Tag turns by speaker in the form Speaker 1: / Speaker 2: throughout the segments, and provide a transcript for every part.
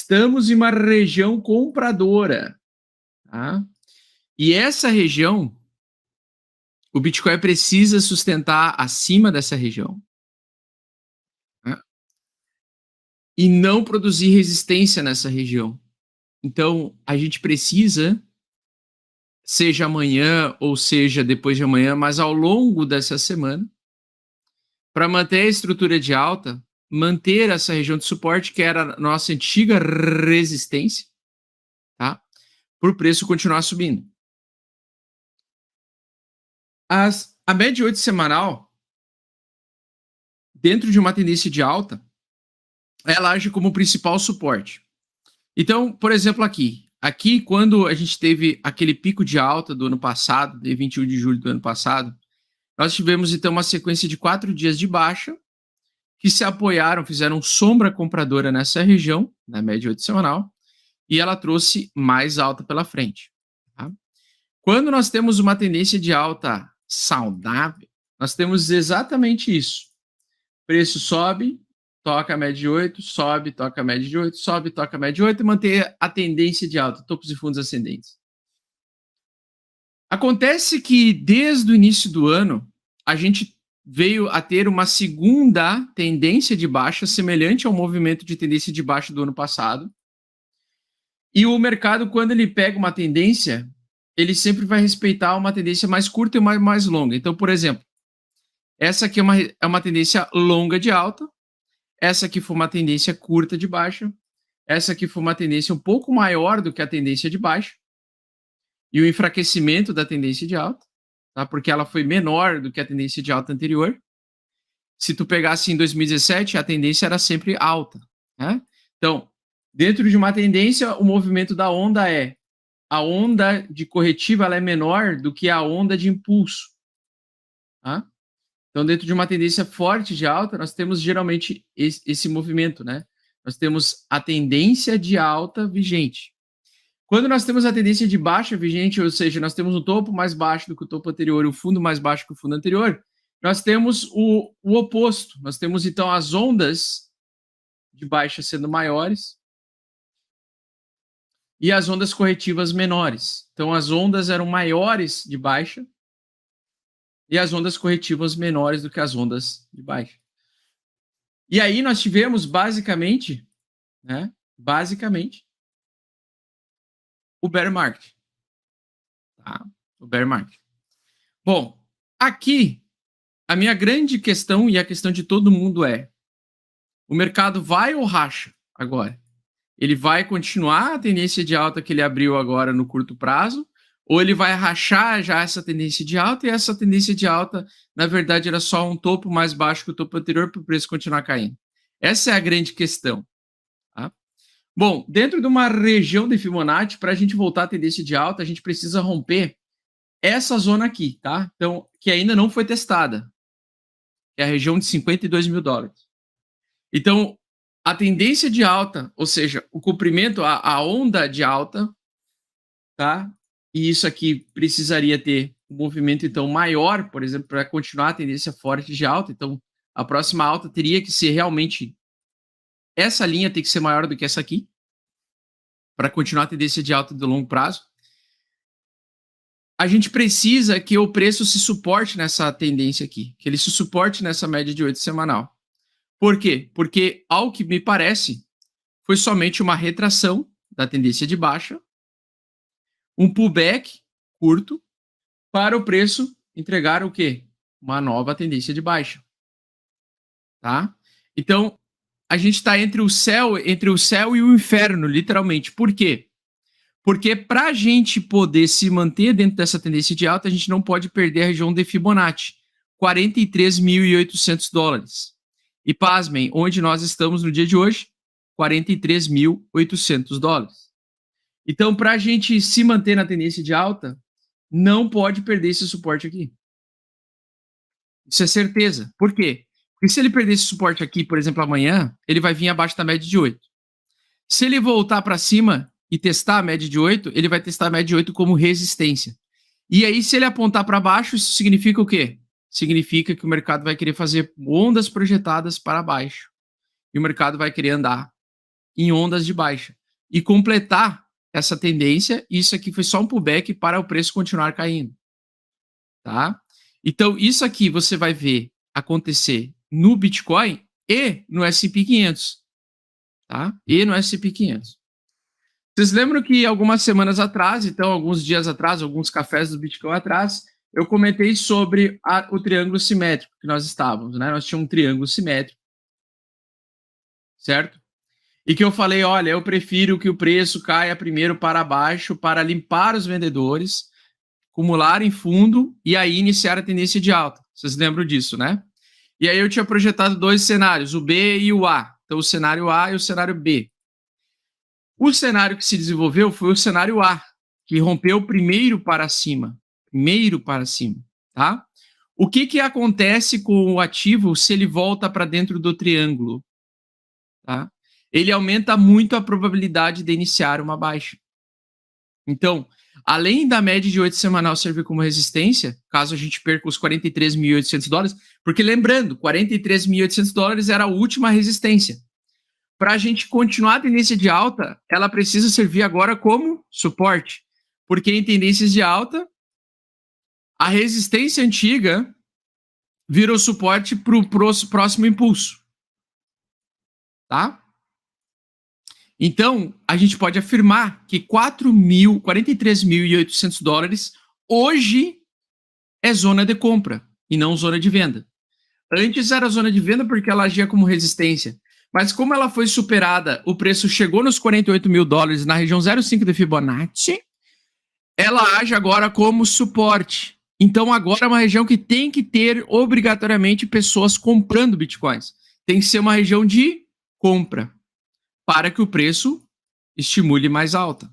Speaker 1: estamos em uma região compradora, tá? E essa região, o Bitcoin precisa sustentar acima dessa região, né? E não produzir resistência nessa região. Então, a gente precisa, seja amanhã ou seja depois de amanhã, mas ao longo dessa semana, para manter a estrutura de alta, manter essa região de suporte, que era a nossa antiga resistência, tá? Para o preço continuar subindo. A média 8 semanal, dentro de uma tendência de alta, ela age como principal suporte. Então, por exemplo, aqui quando a gente teve aquele pico de alta do ano passado, de 21 de julho do ano passado, nós tivemos então uma sequência de 4 dias de baixa, que se apoiaram, fizeram sombra compradora nessa região, na média 8 semanal, e ela trouxe mais alta pela frente. Tá? Quando nós temos uma tendência de alta saudável, nós temos exatamente isso. Preço sobe, toca a média de 8, sobe, toca a média de 8, sobe, toca a média de 8 e manter a tendência de alta, topos e fundos ascendentes. Acontece que desde o início do ano, a gente veio a ter uma segunda tendência de baixa, semelhante ao movimento de tendência de baixa do ano passado. E o mercado, quando ele pega uma tendência, ele sempre vai respeitar uma tendência mais curta e mais longa. Então, por exemplo, essa aqui é uma tendência longa de alta, essa aqui foi uma tendência curta de baixa, essa aqui foi uma tendência um pouco maior do que a tendência de baixa, e o enfraquecimento da tendência de alta, tá? Porque ela foi menor do que a tendência de alta anterior. Se tu pegasse em 2017, a tendência era sempre alta, né? Então, dentro de uma tendência, o movimento da onda a onda de corretiva ela é menor do que a onda de impulso, tá? Então, dentro de uma tendência forte de alta, nós temos geralmente esse movimento, né? Nós temos a tendência de alta vigente. Quando nós temos a tendência de baixa vigente, ou seja, nós temos um topo mais baixo do que o topo anterior e o fundo mais baixo que o fundo anterior, nós temos o oposto. Nós temos, então, as ondas de baixa sendo maiores e as ondas corretivas menores. Então, as ondas eram maiores de baixa e as ondas corretivas menores do que as ondas de baixa. E aí nós tivemos, basicamente, né? Basicamente, o bear market. Tá? O bear market. Bom, aqui, a minha grande questão e a questão de todo mundo é: o mercado vai ou racha agora? Ele vai continuar a tendência de alta que ele abriu agora no curto prazo, ou ele vai rachar já essa tendência de alta, e essa tendência de alta, na verdade, era só um topo mais baixo que o topo anterior para o preço continuar caindo? Essa é a grande questão. Tá? Bom, dentro de uma região de Fibonacci, para a gente voltar à tendência de alta, a gente precisa romper essa zona aqui, tá? Então, que ainda não foi testada, que é a região de $52.000. Então, a tendência de alta, ou seja, o comprimento, a onda de alta, tá? E isso aqui precisaria ter um movimento, então, maior, por exemplo, para continuar a tendência forte de alta. Então, a próxima alta teria que ser realmente, essa linha tem que ser maior do que essa aqui, para continuar a tendência de alta do longo prazo. A gente precisa que o preço se suporte nessa tendência aqui, que ele se suporte nessa média de 8 semanal. Por quê? Porque, ao que me parece, foi somente uma retração da tendência de baixa, um pullback curto, para o preço entregar o quê? Uma nova tendência de baixa. Tá? Então, a gente está entre o céu e o inferno, literalmente. Por quê? Porque para a gente poder se manter dentro dessa tendência de alta, a gente não pode perder a região de Fibonacci, $43.800. E pasmem, onde nós estamos no dia de hoje? $43.800. Então, para a gente se manter na tendência de alta, não pode perder esse suporte aqui. Isso é certeza. Por quê? Porque se ele perder esse suporte aqui, por exemplo, amanhã, ele vai vir abaixo da média de 8. Se ele voltar para cima e testar a média de 8, ele vai testar a média de 8 como resistência. E aí, se ele apontar para baixo, isso significa o quê? Significa que o mercado vai querer fazer ondas projetadas para baixo. E o mercado vai querer andar em ondas de baixa e completar essa tendência. Isso aqui foi só um pullback para o preço continuar caindo, tá? Então, isso aqui você vai ver acontecer no Bitcoin e no S&P 500, tá? E no S&P 500. Vocês lembram que algumas semanas atrás, então alguns dias atrás, alguns cafés do Bitcoin atrás, eu comentei sobre o triângulo simétrico que nós estávamos, né? Nós tínhamos um triângulo simétrico, certo? E que eu falei, olha, eu prefiro que o preço caia primeiro para baixo para limpar os vendedores, acumularem fundo e aí iniciar a tendência de alta. Vocês lembram disso, né? E aí eu tinha projetado 2 cenários, o B e o A. Então, o cenário A e o cenário B. O cenário que se desenvolveu foi o cenário A, que rompeu primeiro para cima. Primeiro para cima, tá? O que acontece com o ativo se ele volta para dentro do triângulo? Tá? Ele aumenta muito a probabilidade de iniciar uma baixa. Então, além da média de 8 semanal servir como resistência, caso a gente perca os $43.800, porque lembrando, $43.800 era a última resistência. Para a gente continuar a tendência de alta, ela precisa servir agora como suporte, porque em tendências de alta, a resistência antiga virou suporte para o próximo impulso. Tá? Então, a gente pode afirmar que $43.800 hoje é zona de compra e não zona de venda. Antes era zona de venda porque ela agia como resistência. Mas como ela foi superada, o preço chegou nos $48.000 na região 0,5 de Fibonacci, ela age agora como suporte. Então agora é uma região que tem que ter obrigatoriamente pessoas comprando bitcoins. Tem que ser uma região de compra para que o preço estimule mais alta.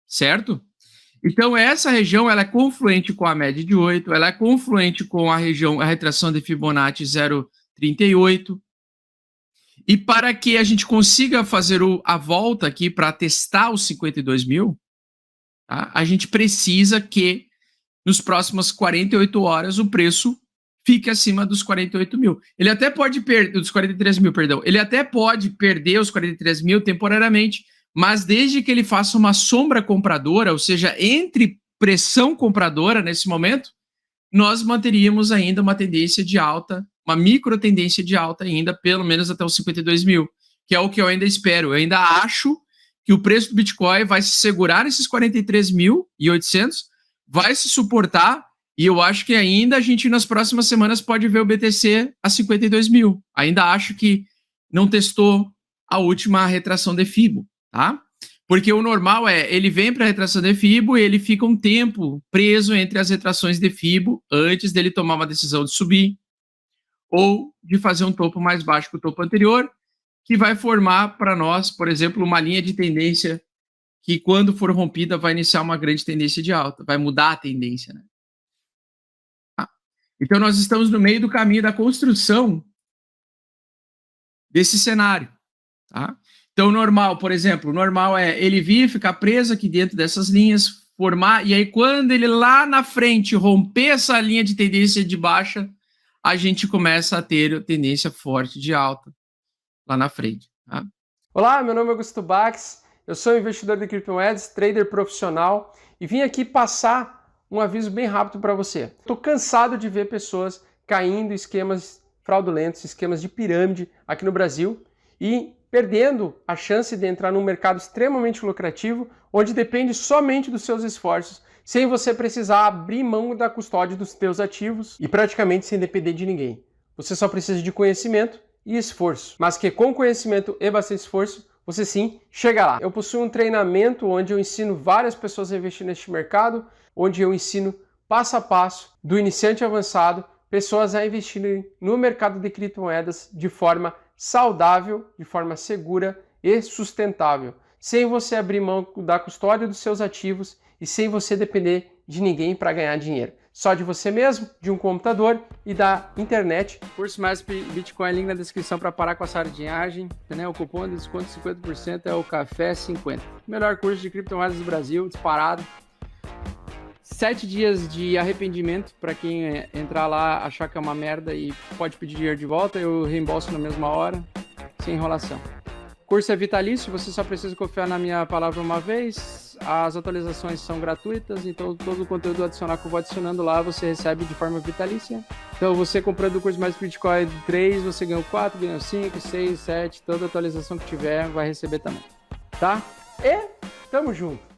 Speaker 1: Certo? Então essa região ela é confluente com a média de 8, ela é confluente com a retração de Fibonacci 0,38. E para que a gente consiga fazer a volta aqui para testar os 52 mil, tá? A gente precisa que nos próximas 48 horas o preço fique acima dos 48 mil. Ele até pode perder, dos 43 mil, perdão. Ele até pode perder os 43 mil temporariamente, mas desde que ele faça uma sombra compradora, ou seja, entre pressão compradora nesse momento, nós manteríamos ainda uma tendência de alta, uma micro tendência de alta ainda, pelo menos até os 52 mil, que é o que eu ainda espero. Eu ainda acho que o preço do Bitcoin vai se segurar nesses 43.800, vai se suportar, e eu acho que ainda a gente nas próximas semanas pode ver o BTC a 52 mil. Ainda acho que não testou a última retração de FIBO, tá? Porque o normal é, ele vem para a retração de FIBO e ele fica um tempo preso entre as retrações de FIBO antes dele tomar uma decisão de subir ou de fazer um topo mais baixo que o topo anterior, que vai formar para nós, por exemplo, uma linha de tendência que quando for rompida vai iniciar uma grande tendência de alta, vai mudar a tendência, né? Então nós estamos no meio do caminho da construção desse cenário, tá? Então, normal, por exemplo, normal é ele vir, ficar preso aqui dentro dessas linhas, formar, e aí quando ele lá na frente romper essa linha de tendência de baixa, a gente começa a ter tendência forte de alta lá na frente. Tá?
Speaker 2: Olá, meu nome é Augusto Bax, eu sou investidor de criptomoedas, trader profissional, e vim aqui passar um aviso bem rápido para você. Estou cansado de ver pessoas caindo em esquemas fraudulentos, esquemas de pirâmide aqui no Brasil, e perdendo a chance de entrar num mercado extremamente lucrativo, onde depende somente dos seus esforços, sem você precisar abrir mão da custódia dos seus ativos e praticamente sem depender de ninguém. Você só precisa de conhecimento e esforço, mas que com conhecimento e bastante esforço, você sim chega lá. Eu possuo um treinamento onde eu ensino várias pessoas a investir neste mercado, onde eu ensino passo a passo, do iniciante avançado, pessoas a investirem no mercado de criptomoedas de forma saudável, de forma segura e sustentável, sem você abrir mão da custódia dos seus ativos e sem você depender de ninguém para ganhar dinheiro. Só de você mesmo, de um computador e da internet.
Speaker 3: Curso Mestre Bitcoin, link na descrição para parar com a sardinhagem. Né? O cupom de desconto de 50% é o Café50. Melhor curso de criptomoedas do Brasil, disparado. 7 dias de arrependimento para quem entrar lá, achar que é uma merda e pode pedir dinheiro de volta, eu reembolso na mesma hora, sem enrolação. curso é vitalício, você só precisa confiar na minha palavra uma vez. As atualizações são gratuitas, então todo o conteúdo adicional que eu vou adicionando lá você recebe de forma vitalícia. Então você comprando o curso mais Bitcoin 3, você ganhou 4, ganhou 5, 6, 7, toda atualização que tiver vai receber também, tá?
Speaker 2: E tamo junto!